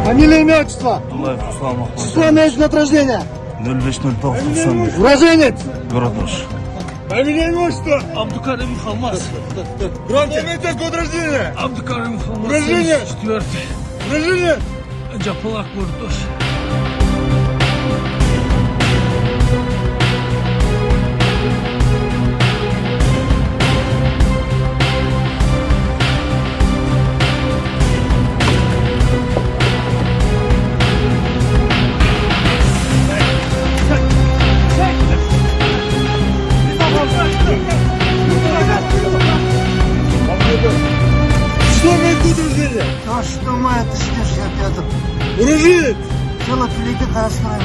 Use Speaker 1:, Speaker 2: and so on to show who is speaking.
Speaker 1: Фамилия, имя, отчество?
Speaker 2: Абдулаев Руслан Махмудович.
Speaker 1: Число, месяц год рождения?
Speaker 2: 05.09.95.
Speaker 1: Уроженец?
Speaker 2: Город Ош.
Speaker 1: Фамилия, имя, отчество?
Speaker 3: Абдукарим Халмаз.
Speaker 1: Громче. Месяц год рождения?
Speaker 3: Абдукарим Халмаз.
Speaker 1: Уроженец?
Speaker 3: 74-й.
Speaker 1: Уроженец?
Speaker 3: Джапалак, город Ош.
Speaker 1: Число, месяц год рождения?
Speaker 4: 6 мая 1965.
Speaker 1: Уроженец?
Speaker 4: Село Великое Красное.